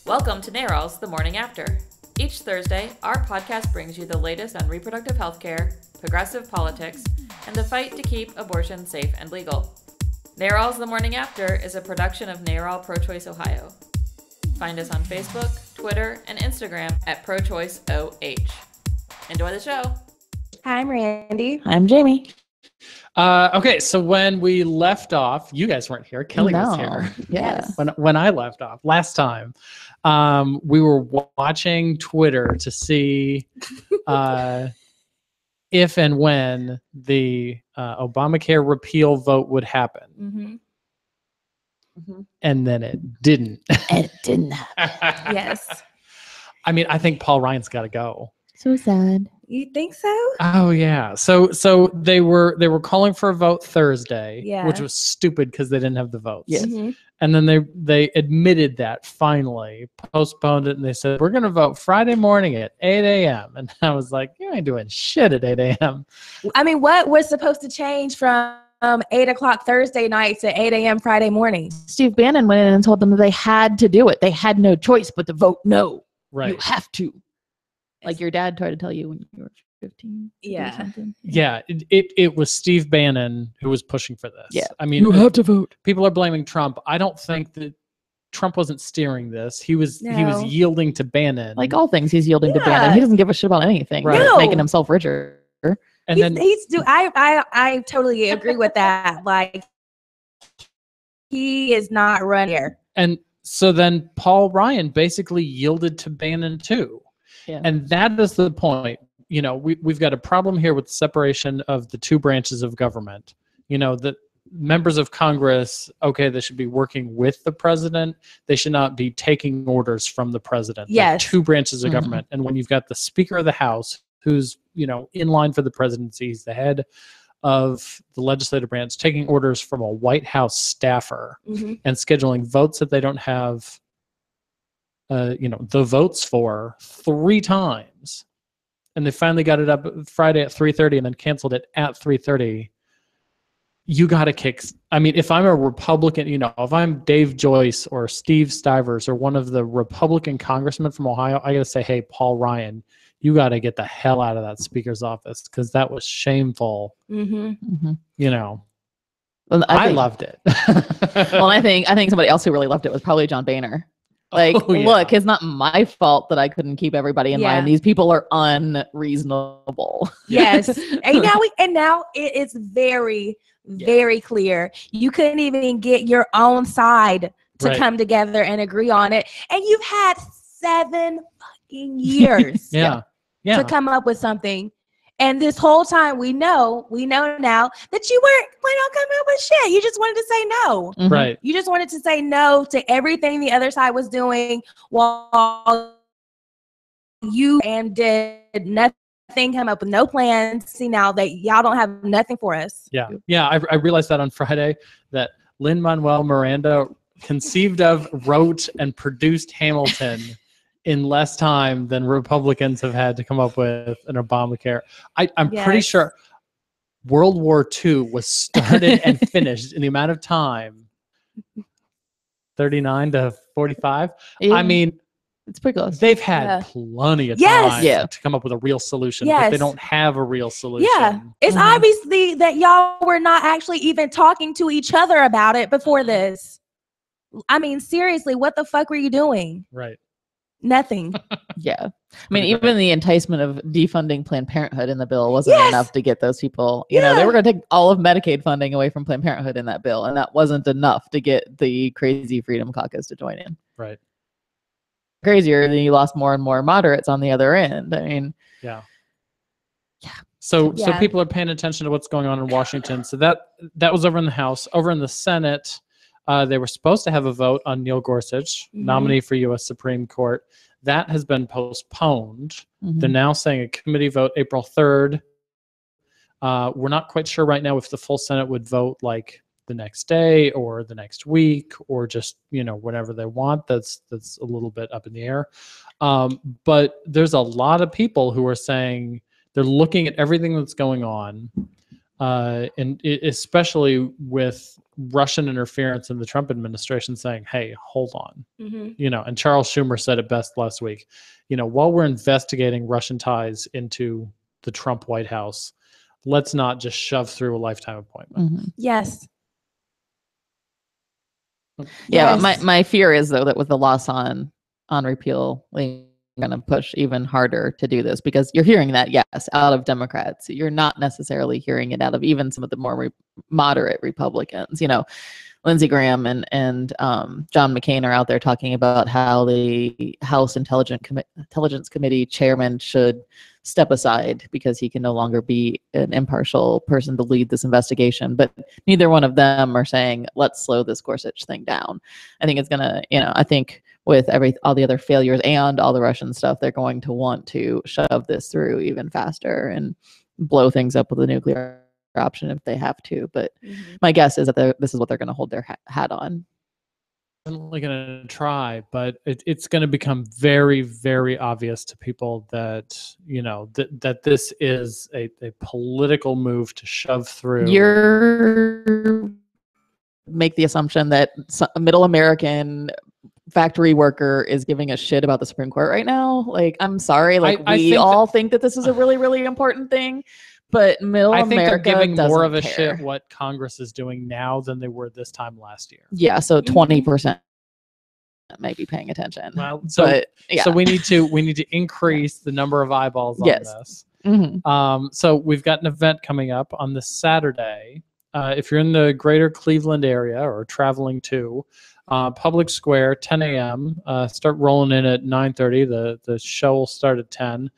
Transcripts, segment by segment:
Welcome to NARAL's The Morning After. Each Thursday, our podcast brings you the latest on reproductive health care, progressive politics, and the fight to keep abortion safe and legal. NARAL's The Morning After is a production of NARAL Pro-Choice Ohio. Find us on Facebook, Twitter, and Instagram at ProChoiceOH. Enjoy the show. Hi, I'm Randi. I'm Jaime. Okay, so when we left off, you guys weren't here. Kellie was here. Yes. When I left off last time, we were watching Twitter to see if and when the Obamacare repeal vote would happen. Mm-hmm. Mm-hmm. And then it didn't. It didn't happen. Yes. I mean, I think Paul Ryan's got to go. So sad. You think so? Oh yeah. So they were calling for a vote Thursday, Yeah. which was stupid because they didn't have the votes. Yes. Mm-hmm. And then they admitted that finally, postponed it, and they said, we're going to vote Friday morning at 8 a.m. And I was like, you ain't doing shit at 8 a.m. I mean, what was supposed to change from 8 o'clock Thursday night to 8 a.m. Friday morning? Steve Bannon went in and told them that they had to do it. They had no choice but to vote no. Right. You have to. Like your dad tried to tell you when you were 15. Yeah. Or something. Yeah, it was Steve Bannon who was pushing for this. Yeah. I mean, You have to vote. people are blaming Trump. I don't think that Trump wasn't steering this. He was No. yielding to Bannon. Like all things, he's yielding to Yeah. Bannon. He doesn't give a shit about anything. Right. He's No. making himself richer. and then I totally agree with that. Like, he is not running here. and so then Paul Ryan basically yielded to Bannon too. Yeah. And that is the point. You know, we've got a problem here with the separation of the two branches of government. You know, the members of Congress, okay, they should be working with the president. They should not be taking orders from the president. They're Yes. two branches of Mhm. government. And when you've got the Speaker of the House, who's, you know, in line for the presidency, he's the head of the legislative branch, taking orders from a White House staffer Mm-hmm. and scheduling votes that they don't have the votes for 3 times, and they finally got it up Friday at 3:30 and then canceled it at 3:30. You got to kick. I mean, if I'm a Republican, you know, if I'm Dave Joyce or Steve Stivers or one of the Republican congressmen from Ohio, I got to say, hey, Paul Ryan, you got to get the hell out of that speaker's office because that was shameful. Mm-hmm. Mhm. You know, Well, I think- loved it. Well, I think somebody else who really loved it was probably John Boehner. Like, Oh, yeah. look, it's not my fault that I couldn't keep everybody in Yeah. line. These people are unreasonable. Yes. and now it is very, very clear. You couldn't even get your own side to Right. come together and agree on it. And you've had 7 fucking years Yeah. to come up with something. And this whole time we know now that you weren't planning on coming up with shit. You just wanted to say no. Mhm. Right. You just wanted to say no to everything the other side was doing while you and did nothing, come up with no plans. See now that y'all don't have nothing for us. Yeah. I realized that on Friday that Lin-Manuel Miranda conceived of, wrote, and produced Hamilton in less time than Republicans have had to come up with an Obamacare. I'm pretty Yes. sure World War II was started and finished in the amount of time, 39 to 45. Yeah. I mean, It's pretty close. they've had Yeah. plenty of Yes. time Yeah. to come up with a real solution, but Yes. they don't have a real solution. Yeah. It's Mhm. obviously that y'all were not actually even talking to each other about it before this. I mean, seriously, what the fuck were you doing? Right. Nothing. Yeah. I mean, Pretty even great. the enticement of defunding Planned Parenthood in the bill wasn't Yes. enough to get those people. You know, they Yeah. were going to take all of Medicaid funding away from Planned Parenthood in that bill, and that wasn't enough to get the crazy Freedom Caucus to join in. Right. Crazier, then you lost more and more moderates on the other end. I mean, Yeah. Yeah. So Yeah. people are paying attention to what's going on in Washington. So that was over in the House. Over in the Senate, they were supposed to have a vote on Neil Gorsuch, Mhm. nominee for U.S. Supreme Court. That has been postponed. mhm. They're now saying a committee vote April 3rd. We're not quite sure right now if the full Senate would vote like the next day or the next week or just, you know, whatever they want. That's a little bit up in the air. But there's a lot of people who are saying they're looking at everything that's going on, and especially with Russian interference in the Trump administration saying, hey, hold on. Mm-hmm. And Charles Schumer said it best last week, while we're investigating Russian ties into the Trump White House, let's not just shove through a lifetime appointment. Mm-hmm. Yes. Yeah, Yes. my fear is though that with the loss on repeal, we're going to push even harder to do this, because you're hearing that, yes, out of Democrats. You're not necessarily hearing it out of even some of the more moderate Republicans. Lindsey Graham and John McCain are out there talking about how the House Intelligence Committee chairman should step aside because he can no longer be an impartial person to lead this investigation. But neither one of them are saying, let's slow this Gorsuch thing down. I think it's going to, I think with all the other failures and all the Russian stuff, they're going to want to shove this through even faster and blow things up with a nuclear option if they have to. But my guess is that this is what they're going to hold their hat on. Definitely going to try, but it's going to become very, very obvious to people that that this is a political move to shove through. Make the assumption that a middle American factory worker is giving a shit about the Supreme Court right now. Like, I'm sorry, we all think that this is a really, really important thing. But middle America, they're giving more of a care. Shit what Congress is doing now than they were this time last year. Yeah, so 20% may be paying attention. Well, so we need to increase the number of eyeballs on this. Mm-hmm. So we've got an event coming up on this Saturday. If you're in the greater Cleveland area or traveling to Public Square, 10 a.m. Start rolling in at 9:30. The show will start at 10.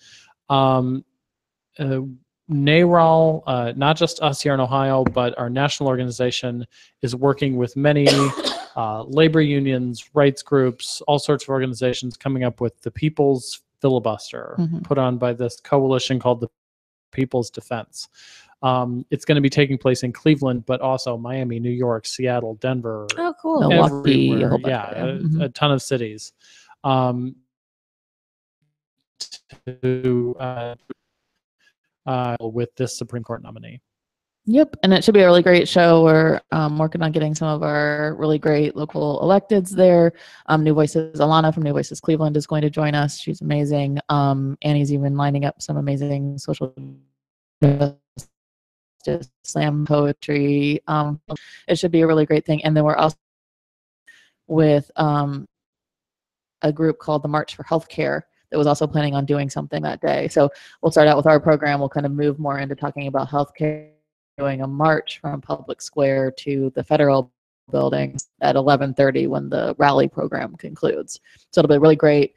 NARAL, not just us here in Ohio, but our national organization is working with many labor unions, rights groups, all sorts of organizations, coming up with the People's Filibuster, put on by this coalition called the People's Defense. It's going to be taking place in Cleveland, but also Miami, New York, Seattle, Denver. Oh, cool. Milwaukee, everywhere. A ton of cities. With this Supreme Court nominee. Yep, and it should be a really great show. We're working on getting some of our really great local electeds there. New Voices, Alana from New Voices Cleveland is going to join us. She's amazing. Annie's even lining up some amazing social justice, slam poetry. It should be a really great thing. And then we're also with a group called the March for Healthcare that was also planning on doing something that day. So we'll start out with our program. We'll kind of move more into talking about healthcare, doing a march from Public Square to the federal buildings at 11:30 when the rally program concludes. So it'll be really great,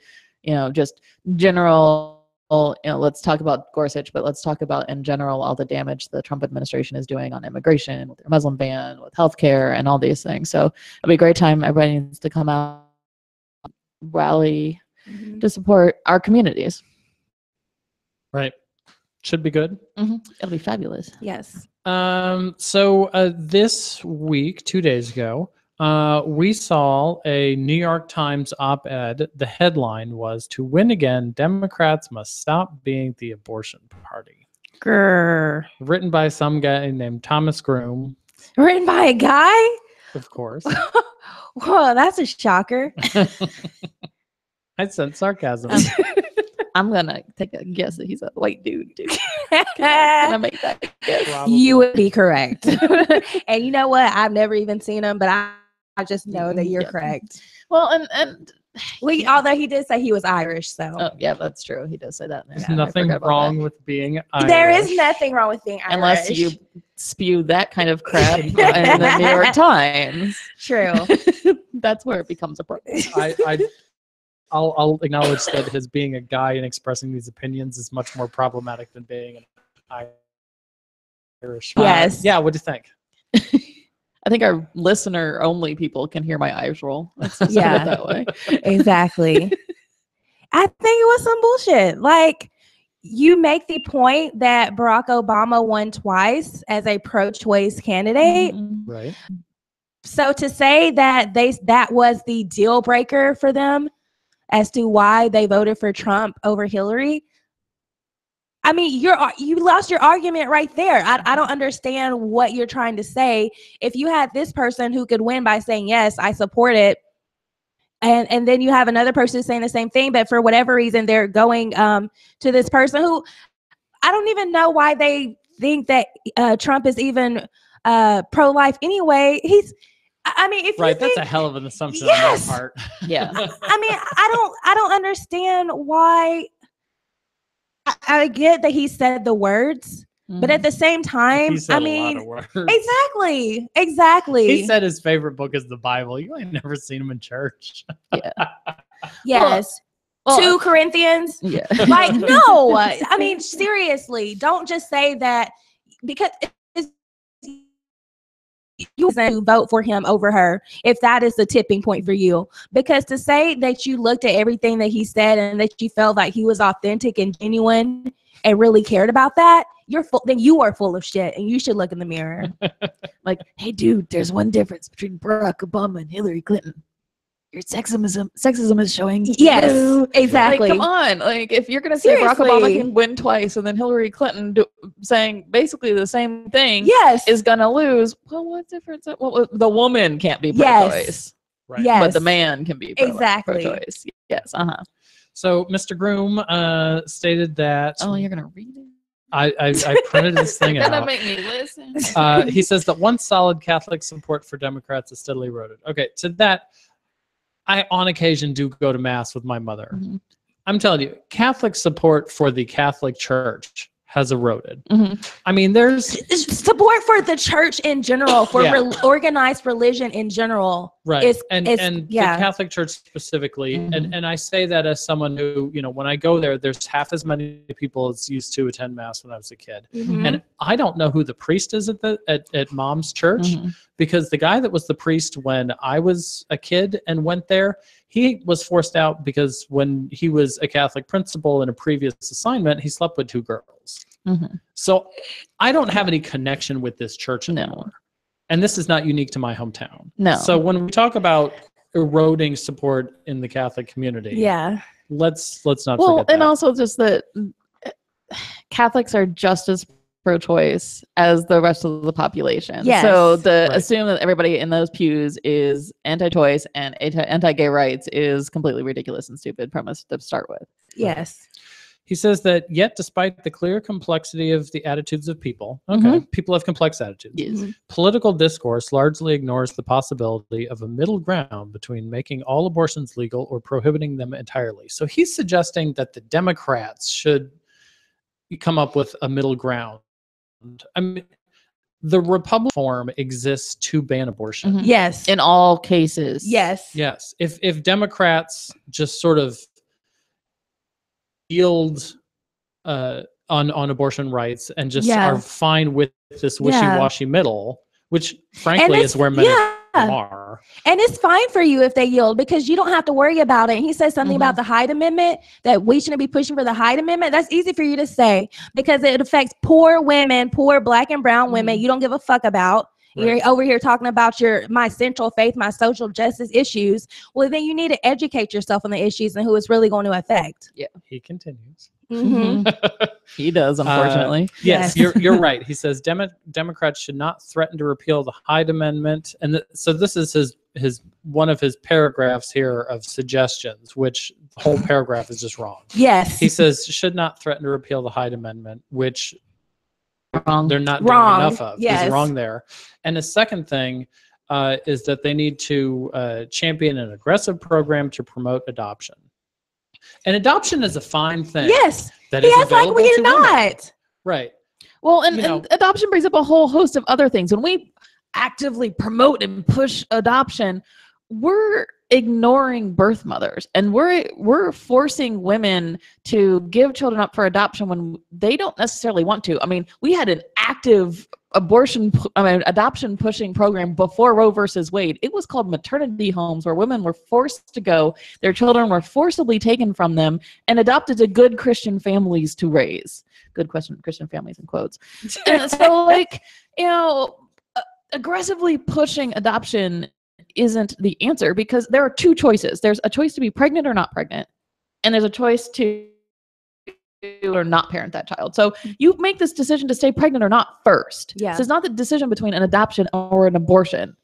just general, let's talk about Gorsuch, but let's talk about in general all the damage the Trump administration is doing on immigration, with their Muslim ban, with healthcare, and all these things. So it'll be a great time. Everybody needs to come out, rally, to support our communities. Right. Should be good. It'll be fabulous. Yes. So this week, 2 days ago, we saw a New York Times op-ed. The headline was, "To win again, Democrats must stop being the abortion party." Grr. Written by some guy named Thomas Groom. Written by a guy? Of course. Whoa, that's a shocker. I sense sarcasm. I'm gonna take a guess that he's a white dude too. Can I make that guess? Probably. You would be correct. And you know what? I've never even seen him, but I just know that you're correct. Well, and although he did say he was Irish, so yeah, that's true. He does say that. There's nothing wrong with being Irish. There is nothing wrong with being Irish. Unless you spew that kind of crap in the New York Times. True. That's where it becomes a problem. I'll acknowledge that his being a guy and expressing these opinions is much more problematic than being an Irish. Yes. Yeah. What do you think? I think our listener only people can hear my eyes roll. Let's just put it that way. Exactly. I think it was some bullshit. Like, you make the point that Barack Obama won twice as a pro-choice candidate. Right. So to say that that was the deal breaker for them as to why they voted for Trump over Hillary, I mean, you lost your argument right there. I don't understand what you're trying to say. If you had this person who could win by saying, yes, I support it, and then you have another person saying the same thing, but for whatever reason, they're going to this person who I don't even know why they think that Trump is even pro-life anyway. I mean, if right, you think, that's a hell of an assumption yes, on their part. Yeah. I mean, I don't understand why. I get that he said the words, but at the same time, He said I mean, a lot of words. exactly. He said his favorite book is the Bible. You ain't never seen him in church. Yeah. Yes. Well, 2 Corinthians. Yeah. Like, no, I mean, seriously, don't just say that because you to vote for him over her if that is the tipping point for you. Because to say that you looked at everything that he said and that you felt like he was authentic and genuine and really cared about that, then you are full of shit and you should look in the mirror. Like, hey, dude, there's one difference between Barack Obama and Hillary Clinton. Your sexism is showing. Yes, exactly. Like, come on. Like, if you're going to say Barack Obama can win twice and then Hillary Clinton saying basically the same thing is going to lose, well, what difference? Well, the woman can't be pro-choice. Right. Yes. But the man can be pro-choice. Yes. Uh-huh. So Mr. Groom stated that. Oh, you're going to read it? I printed this thing out. You're going to make me listen. He says that once solid Catholic support for Democrats is steadily eroded. Okay, to that, I, on occasion, do go to Mass with my mother. Mm-hmm. I'm telling you, Catholic support for the Catholic Church has eroded. Mm-hmm. I mean, there's support for the church in general, for organized religion in general. Right. And the Catholic Church specifically. Mm-hmm. And I say that as someone who, you know, when I go there, there's half as many people as used to attend Mass when I was a kid. Mm-hmm. And I don't know who the priest is at Mom's church, because the guy that was the priest when I was a kid and went there, he was forced out because when he was a Catholic principal in a previous assignment, he slept with 2 girls. Mm-hmm. So I don't have any connection with this church anymore. And this is not unique to my hometown. No. So when we talk about eroding support in the Catholic community, let's not forget that. And also just that Catholics are just as pro-choice as the rest of the population. Yes. So assume that everybody in those pews is anti-choice and anti-gay rights is completely ridiculous and stupid premise to start with. Yes. He says that yet, despite the clear complexity of the attitudes of people, people have complex attitudes. Yes. Political discourse largely ignores the possibility of a middle ground between making all abortions legal or prohibiting them entirely. So he's suggesting that the Democrats should come up with a middle ground. I mean, the Republican form exists to ban abortion. Mm-hmm. Yes. In all cases. Yes. Yes. If Democrats just sort of yield on abortion rights and just are fine with this wishy-washy middle, which frankly is where many are. And it's fine for you if they yield because you don't have to worry about it. And he says something about the Hyde Amendment, that we shouldn't be pushing for the Hyde Amendment. That's easy for you to say because it affects poor women, poor Black and brown women you don't give a fuck about. Right. You're over here talking about my central faith, my social justice issues. Well, then you need to educate yourself on the issues and who it's really going to affect. Yeah, he continues. Mm-hmm. He does, unfortunately. Yes, you're right. He says Democrats should not threaten to repeal the Hyde Amendment, and so this is his one of his paragraphs here of suggestions, which the whole paragraph is just wrong. Yes, he says should not threaten to repeal the Hyde Amendment, which they're not doing enough of. Yes. He's wrong there. And the second thing is that they need to champion an aggressive program to promote adoption. And adoption is a fine thing. Yes. That is available like we're to not. women. Right. Well, and adoption brings up a whole host of other things. When we actively promote and push adoption, we're ignoring birth mothers, and we're forcing women to give children up for adoption when they don't necessarily want to. I mean, we had an active adoption pushing program before Roe versus Wade. It was called maternity homes, where women were forced to go. Their children were forcibly taken from them and adopted to good Christian families to raise. Good Christian families in quotes. And so, aggressively pushing adoption isn't the answer because there are 2 choices. There's a choice to be pregnant or not pregnant, and there's a choice to or not parent that child. So you make this decision to stay pregnant or not first. Yeah. So it's not the decision between an adoption or an abortion.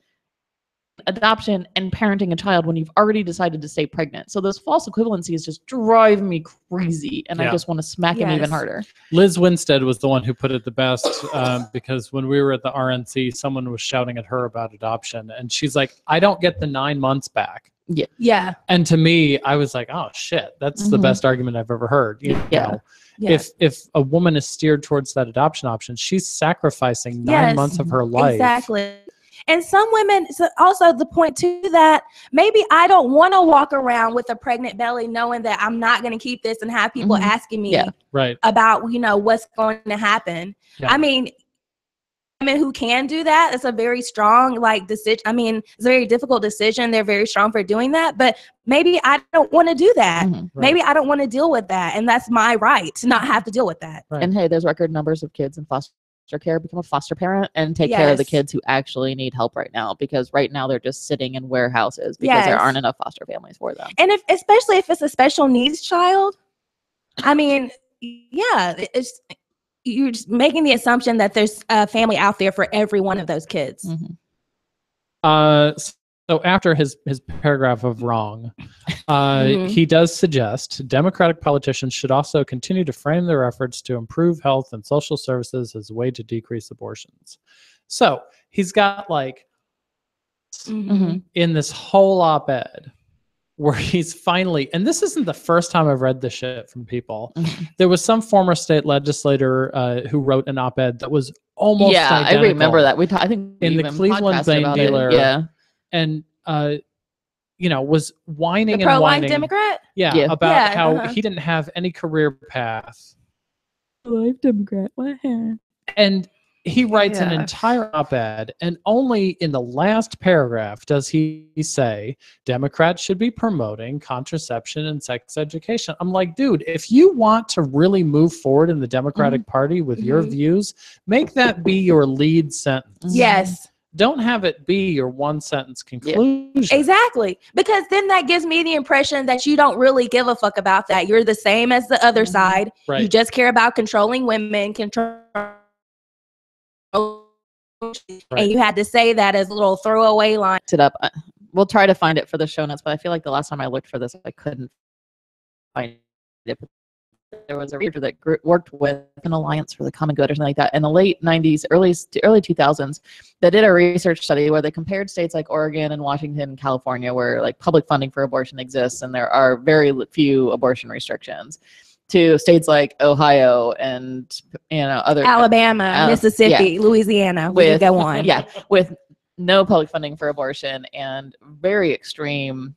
Adoption and parenting a child when you've already decided to stay pregnant. So those false equivalencies just drive me crazy, and I just want to smack him even harder. Liz Winstead was the one who put it the best, because when we were at the RNC, someone was shouting at her about adoption, and she's like, I don't get the 9 months back. Yeah. And to me, I was like, oh shit, that's the best argument I've ever heard. You know, if a woman is steered towards that adoption option, she's sacrificing 9 months of her life. Exactly. And some women, so also the point to that, maybe I don't want to walk around with a pregnant belly knowing that I'm not going to keep this and have people asking me about, you know, what's going to happen. I mean, women who can do that, it's a very strong, like, decision. I mean, it's a very difficult decision. They're very strong for doing that. But maybe I don't want to do that. Maybe I don't want to deal with that. And that's my right to not have to deal with that. And hey, there's record numbers of kids in foster care become a foster parent and take care of the kids who actually need help right now, because right now they're just sitting in warehouses because there aren't enough foster families for them. And especially if it's a special needs child, I mean, it's, you're just making the assumption that there's a family out there for every one of those kids. So after his paragraph of wrong, he does suggest Democratic politicians should also continue to frame their efforts to improve health and social services as a way to decrease abortions. So he's got like in this whole op-ed where he's finally, and this isn't the first time I've read this shit from people. There was some former state legislator who wrote an op-ed that was almost identical. I remember that. I think in the Cleveland Plain Dealer. And you know, was whining the and pro-life whining. Democrat? About how he didn't have any career path. Life Democrat, what happened? And he writes an entire op-ed, and only in the last paragraph does he say Democrats should be promoting contraception and sex education. I'm like, dude, if you want to really move forward in the Democratic Party with your views, make that be your lead sentence. Yes. Don't have it be your one sentence conclusion. Exactly. Because then that gives me the impression that you don't really give a fuck about that. You're the same as the other side. You just care about controlling women, and you had to say that as a little throwaway line. It up. We'll try to find it for the show notes, but I feel like the last time I looked for this, I couldn't find it. There was a reader that worked with an Alliance for the Common Good or something like that in the late 90s, early 2000s, that did a research study where they compared states like Oregon and Washington and California, where like public funding for abortion exists and there are very few abortion restrictions, to states like Ohio and, you know, other Alabama, Mississippi, Louisiana. We can go on. With no public funding for abortion and very extreme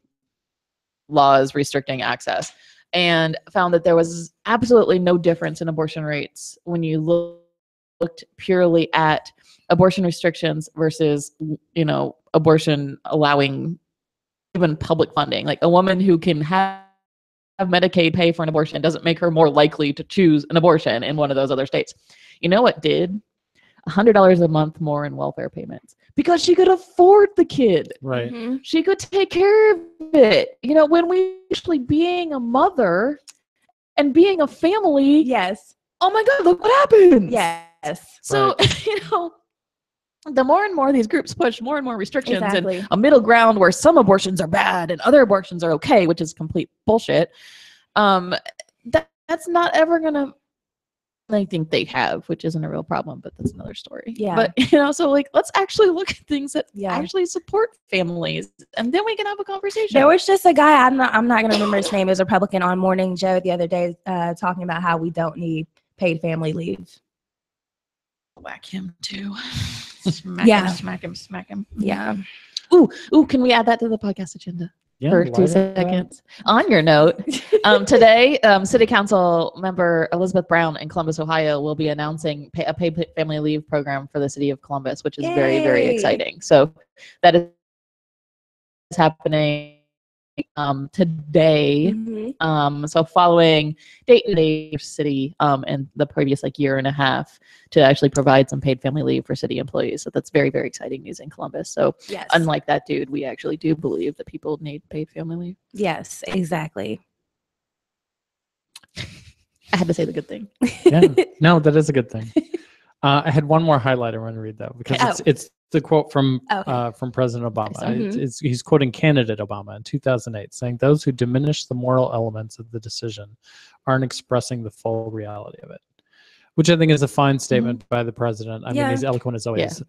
laws restricting access. And found that there was absolutely no difference in abortion rates when you looked purely at abortion restrictions versus, you know, abortion allowing even public funding. Like a woman who can have Medicaid pay for an abortion doesn't make her more likely to choose an abortion in one of those other states. You know what did? $100 a month more in welfare payments, because she could afford the kid. Right. She could take care of it. You know, when we actually being a mother and being a family. Yes. Oh my God, look what happens. Yes. So, you know, the more and more these groups push more and more restrictions and a middle ground where some abortions are bad and other abortions are okay, which is complete bullshit. That's not ever going to, I think they have, which isn't a real problem, but that's another story. Yeah. But, you know, so like, let's actually look at things that actually support families, and then we can have a conversation. There was just a guy, I'm not going to remember his name, is a Republican on Morning Joe the other day, talking about how we don't need paid family leave. Whack him too. Smack him. Yeah. Ooh, can we add that to the podcast agenda? Yeah, for 2 seconds. On your note, today, City Council member Elizabeth Brown in Columbus, Ohio, will be announcing a paid family leave program for the city of Columbus, which is very, very exciting. So that is happening today. So following day-to-day city in the previous year and a half to actually provide some paid family leave for city employees. So that's very, very exciting news in Columbus. So unlike that dude, we actually do believe that people need paid family leave. Yes, exactly. I had to say the good thing. Yeah. No, that is a good thing. I had one more highlight I want to read though, because it's the quote from President Obama. Sorry. He's quoting candidate Obama in 2008, saying, "Those who diminish the moral elements of the decision aren't expressing the full reality of it," which I think is a fine statement by the president. I mean, he's eloquent as always.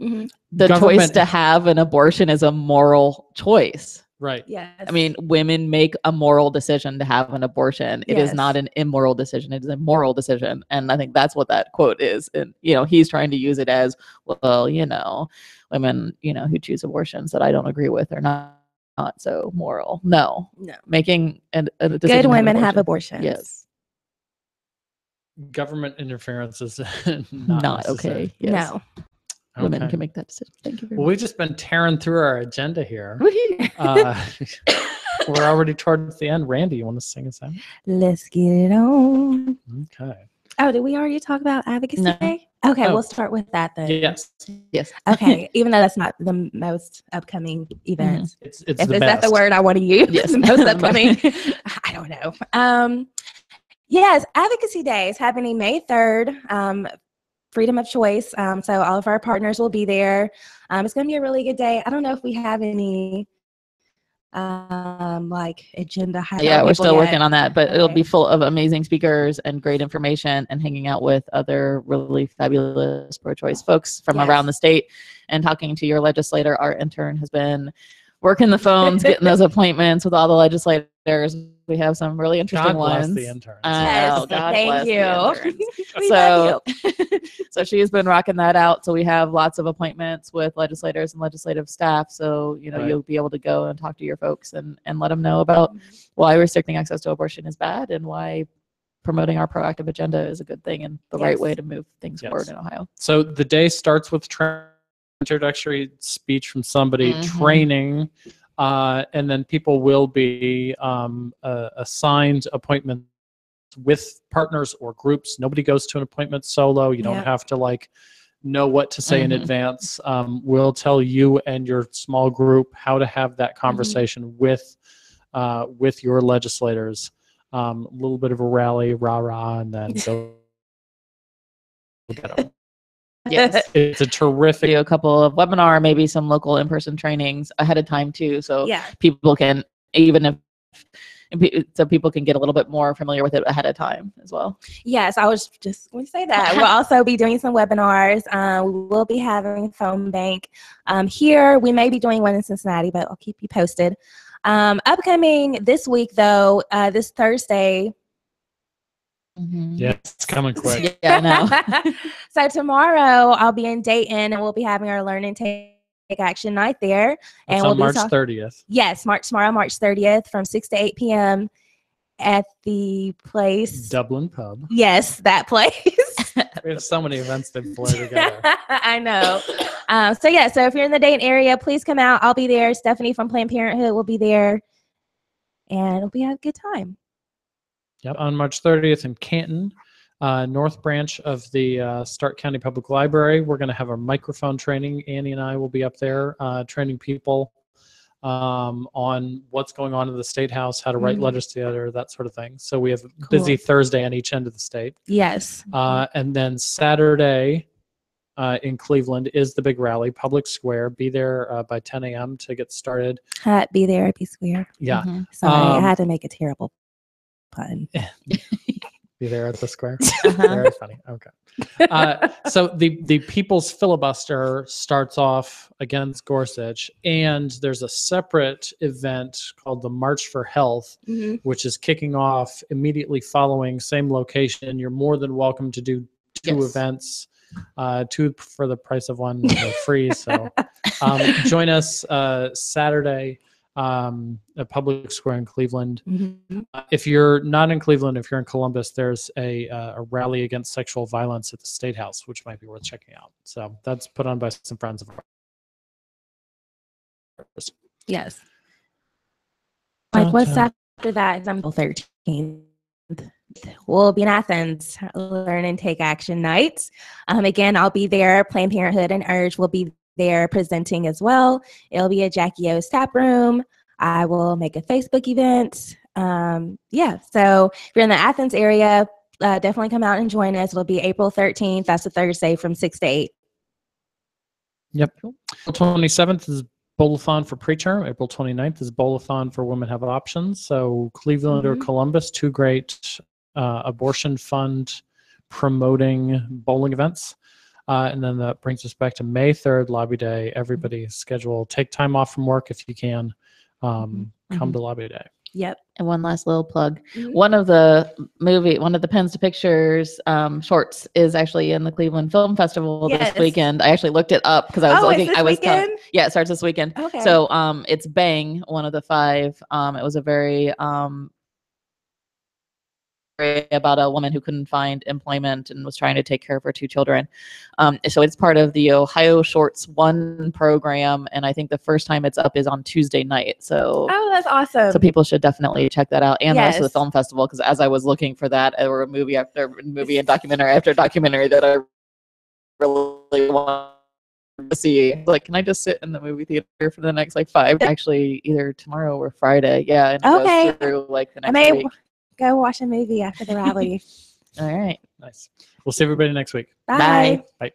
The choice to have an abortion is a moral choice. Right. Yes. I mean, women make a moral decision to have an abortion. It is not an immoral decision. It is a moral decision. And I think that's what that quote is. And, he's trying to use it as, well, women, who choose abortions that I don't agree with are not so moral. No. Making a decision good women have abortions. Yes. Government interference is not okay. Yes. No. Women can make that decision. Thank you very much. We've just been tearing through our agenda here. We're already towards the end. Randi, you want to sing us out? Let's get it on. Okay. Oh, did we already talk about Advocacy Day? Okay, we'll start with that then. Yes. Okay, even though that's not the most upcoming event. It's if the is best. that the word I want to use? Yes. The most upcoming. I don't know. Yes, Advocacy Day is happening May 3rd. Freedom of choice. So all of our partners will be there. It's going to be a really good day. I don't know if we have any agenda highlights. Yeah, we're still working on that, but it'll be full of amazing speakers and great information and hanging out with other really fabulous pro-choice folks from around the state and talking to your legislator. Our intern has been working the phones, getting those appointments with all the legislators. We have some really interesting ones. God bless the interns. God thank you. So she's been rocking that out. So we have lots of appointments with legislators and legislative staff. So, you'll be able to go and talk to your folks and let them know about why restricting access to abortion is bad and why promoting our proactive agenda is a good thing and the right way to move things forward in Ohio. So the day starts with introductory speech from somebody, training, and then people will be assigned appointments with partners or groups. Nobody goes to an appointment solo. You don't have to know what to say in advance. We'll tell you and your small group how to have that conversation with your legislators. A little bit of a rally, rah-rah, and then go get them. Yes, it's a terrific. Do a couple of webinar, maybe some local in-person trainings ahead of time too, so people can people can get a little bit more familiar with it ahead of time as well. Yes, I was just going to say that. We'll also be doing some webinars. We will be having a phone bank here. We may be doing one in Cincinnati, but I'll keep you posted. Upcoming this week, though, this Thursday. Yeah, it's coming quick. Yeah, I know. So tomorrow I'll be in Dayton and we'll be having our Learn and Take Action night there. That's and on March 30th. Yes, tomorrow, March 30th from 6 to 8 p.m. at the place. Dublin Pub. Yes, that place. We have so many events that blur together. I know. So if you're in the Dayton area, please come out. I'll be there. Stephanie from Planned Parenthood will be there. And it'll be a good time. Yep, on March 30th in Canton, North Branch of the Stark County Public Library. We're going to have a microphone training. Annie and I will be up there training people on what's going on in the State House, how to write letters together, that sort of thing. So we have a busy Thursday on each end of the state. Yes. And then Saturday in Cleveland is the big rally, Public Square. Be there by 10 a.m. to get started. Be there at P Square. Yeah. Sorry, I had to make a terrible pun. Be there at the square. Very funny. Okay. So the People's Filibuster starts off against Gorsuch, and there's a separate event called the March for Health, which is kicking off immediately following, same location. You're more than welcome to do two events, two for the price of one free. So join us Saturday at Public Square in Cleveland. If you're not in Cleveland, if you're in Columbus, there's a rally against sexual violence at the State House, which might be worth checking out. So that's put on by some friends of ours. Yes. What's after that? December 13th. We'll be in Athens, Learn and Take Action nights. Again, I'll be there. Planned Parenthood and Urge will be there presenting as well. It'll be a Jackie O's tap room. I will make a Facebook event. So if you're in the Athens area, definitely come out and join us. It'll be April 13th. That's a Thursday from 6 to 8. Yep. April 27th is Bowl-a-thon for preterm. April 29th is Bowl-a-thon for Women Have Options. So Cleveland or Columbus, two great abortion fund promoting bowling events. And then that brings us back to May 3rd, Lobby Day. Everybody schedule, take time off from work if you can. Come to Lobby Day. Yep. And one last little plug. One of the Pens to Pictures shorts is actually in the Cleveland Film Festival this weekend. I actually looked it up because I was looking. It starts this weekend. Okay. So it's Bang, one of the 5. It was a very about a woman who couldn't find employment and was trying to take care of her 2 children. So it's part of the Ohio Shorts 1 program, and I think the first time it's up is on Tuesday night. So that's awesome. So people should definitely check that out, and the rest of the film festival, because as I was looking for that, there were movie after movie and documentary after documentary that I really want to see. Like, can I just sit in the movie theater for the next 5? Actually, either tomorrow or Friday. Yeah. And okay. Go through the next week. Go watch a movie after the rally. All right. Nice. We'll see everybody next week. Bye. Bye.